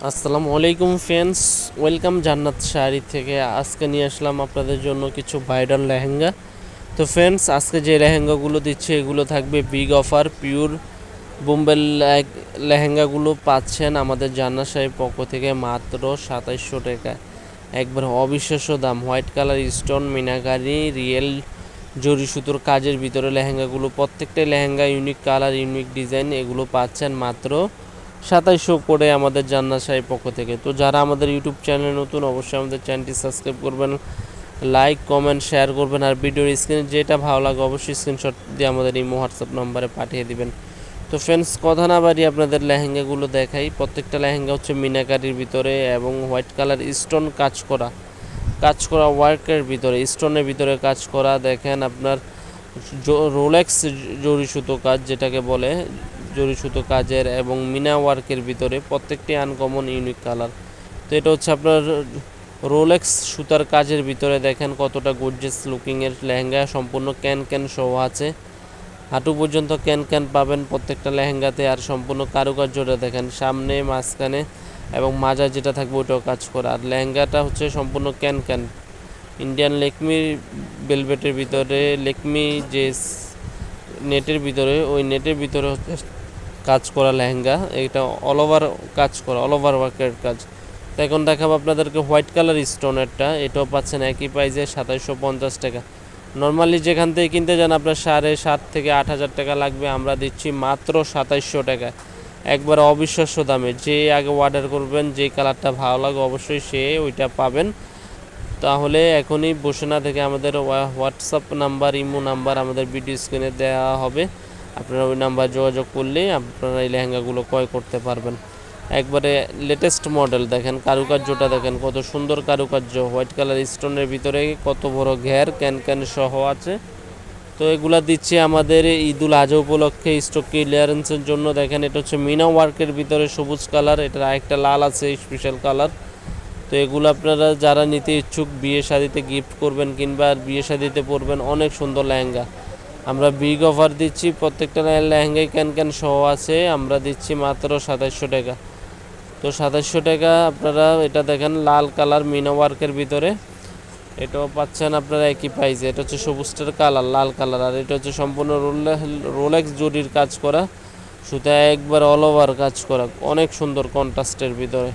আসসালামু আলাইকুম friends, welcome জান্নাত শাড়ি থেকে। আজকে নিয়ে আসলাম আপনাদের জন্য কিছু ভাইরাল লেহেঙ্গা। তো ফ্রেন্ডস, আজকে যে লেহেঙ্গাগুলো দিচ্ছে এগুলো থাকবে বিগ অফার। পিওর বোম্বে লেহেঙ্গাগুলো পাচ্ছেন আমাদের জান্নাত শাড়ির পক্ষ থেকে মাত্র ২৭০০ টাকা। একবার অবিশ্বাস্য দাম। White colour stone meenakari real জরি সুতোর কাজের ভিতরে লেহেঙ্গাগুলো, প্রত্যেকটাই lehenga unique colour unique design. এগুলো পাচ্ছেন মাত্র ২৭০০ করে আমাদের জান্নাত শাড়ির পক্ষ থেকে। তো যারা আমাদের ইউটিউব চ্যানেলে নতুন, অবশ্যই আমাদের চ্যানেলটি সাবস্ক্রাইব করবেন, লাইক কমেন্ট শেয়ার করবেন, আর ভিডিওর স্ক্রিনে যেটা ভালো লাগে অবশ্যই স্ক্রিনশট দিয়ে আমাদের ইমো হোয়াটসঅ্যাপ নম্বরে পাঠিয়ে দিবেন। তো ফ্রেন্ডস, কথা না বাড়িয়ে আপনাদের লেহেঙ্গাগুলো দেখাই। প্রত্যেকটা লেহেঙ্গা হচ্ছে মিনাকারির ভিতরে এবং হোয়াইট কালার স্টোন কাজ করা ওয়ার্কের ভিতরে, স্টোনের ভিতরে কাজ করা। দেখেন আপনার রোলেক্স জরি সুতো কাজ যেটাকে বলে, জরি সুতো কাজের এবং মিনা ওয়ার্কের ভিতরে, প্রত্যেকটি আনকমন ইউনিক কালার। তো এটা হচ্ছে আপনার রোলেক্স সুতার কাজের ভিতরে। দেখেন কতটা গর্জিয়াস লুকিংয়ের লেহেঙ্গা, সম্পূর্ণ ক্যান সহ আছে। হাঁটু পর্যন্ত ক্যান পাবেন প্রত্যেকটা লেহেঙ্গাতে। আর সম্পূর্ণ কারুকার্যটা দেখেন, সামনে মাঝখানে এবং মাজায় যেটা থাকবে ওটাও কাজ করা। আর লেহেঙ্গাটা হচ্ছে সম্পূর্ণ ক্যান ইন্ডিয়ান লেকমি বেলভেটের ভিতরে, লেকমি যে নেটের ভিতরে, ওই নেটের ভিতরে হচ্ছে কাজ করা লেহেঙ্গা। এটা অল ওভার কাজ করা, অল ওভার ওয়ার্কের কাজ। তো এখন দেখাবো আপনাদেরকে হোয়াইট কালার স্টোনেরটা। এটাও পাচ্ছেন একই প্রাইসে ২৭৫০ টাকা। নর্মালি যেখান থেকে কিনতে যান আপনার ৭.৫ থেকে ৮ হাজার টাকা লাগবে, আমরা দিচ্ছি মাত্র ২৭০০ টাকা। একবার অবিশ্বাস্য দামে। যে আগে অর্ডার করবেন, যে কালারটা ভালো লাগে অবশ্যই সে ওইটা পাবেন। তাহলে এখনই বসে না থেকে আমাদের হোয়াটসঅ্যাপ নাম্বার ইমো নাম্বার আমাদের ভিডিও স্ক্রিনে দেওয়া হবে, আপনারা ওই নাম্বার যোগাযোগ করলে আপনারা এই লেহেঙ্গাগুলো ক্রয় করতে পারবেন। একবারে লেটেস্ট মডেল। দেখেন কারুকার্যটা দেখেন, কত সুন্দর কারুকার্য। হোয়াইট কালার স্টোনের ভিতরে কত বড় ঘের, ক্যান সহ আছে। তো এগুলা দিচ্ছি আমাদের ঈদুল আজহা উপলক্ষে স্টক ক্লিয়ারেন্সের জন্য। দেখেন এটা হচ্ছে মিনা ওয়ার্কের ভিতরে সবুজ কালার, এটার আরেকটা লাল আছে স্পেশাল কালার। তো এগুলো আপনারা যারা নিতে ইচ্ছুক, বিয়ে শাদিতে গিফট করবেন কিংবা বিয়ে শাদিতে পরবেন, অনেক সুন্দর লেহেঙ্গা। আমরা বিগ অফার দিচ্ছি, প্রত্যেকটা লেহেঙ্গাই ক্যান সহ আছে। আমরা দিচ্ছি মাত্র ২৭০০ টাকা। তো ২৭০০ টাকা আপনারা এটা দেখেন, লাল কালার মিনা ওয়ার্কের ভিতরে। এটাও পাচ্ছেন আপনারা একই প্রাইসে। এটা হচ্ছে সবুজটার কালার, লাল কালার। আর এটা হচ্ছে সম্পূর্ণ রোলেক্স জরির কাজ করা, সুতায় একবার অল ওভার কাজ করা, অনেক সুন্দর কন্ট্রাস্টের ভিতরে,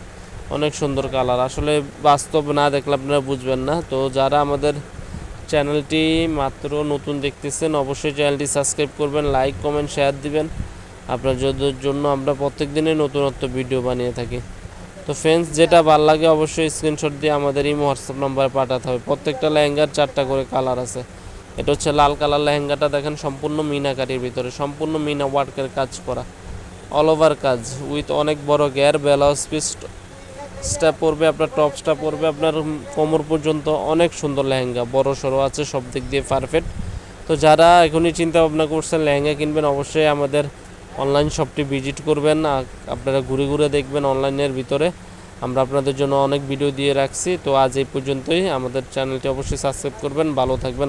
অনেক সুন্দর কালার। আসলে বাস্তব না দেখলে আপনারা বুঝবেন না। তো যারা আমাদের চ্যানেলটি মাত্র নতুন দেখতেছেন, অবশ্যই চ্যানেলটি সাবস্ক্রাইব করবেন, লাইক কমেন্ট শেয়ার দিবেন। আপনাদের জন্য আমরা প্রত্যেক দিনই নতুনত্ব ভিডিও বানিয়ে থাকি। তো ফ্রেন্ডস, যেটা ভালো লাগে অবশ্যই স্ক্রিনশট দিয়ে আমাদের এই হোয়াটসঅ্যাপ নাম্বারে পাঠাতে হবে। প্রত্যেকটা লেহেঙ্গার 4টা করে কালার আছে। এটা হচ্ছে লাল কালার লেহেঙ্গাটা। দেখেন সম্পূর্ণ মিনাকারির ভিতরে, সম্পূর্ণ মিনা ওয়ার্কের কাজ করা, অল ওভার কাজ উইথ অনেক বড় গ্যার। ব্লাউজ পিসটা পড়বে আপনার, টপসটা পড়বে আপনার কোমর পর্যন্ত। অনেক সুন্দর লেহেঙ্গা, বড় সড়ো আছে, সব দিক দিয়ে পারফেক্ট। তো যারা এখনই চিন্তা ভাবনা করছেন লেহেঙ্গা কিনবেন, অবশ্যই আমাদের অনলাইন শপটি ভিজিট করবেন। আপনারা ঘুরে ঘুরে দেখবেন অনলাইনের ভিতরে। আমরা আপনাদের জন্য অনেক ভিডিও দিয়ে রাখছি। তো আজ এই পর্যন্তই। আমাদের চ্যানেলটি অবশ্যই সাবস্ক্রাইব করবেন। ভালো থাকবেন।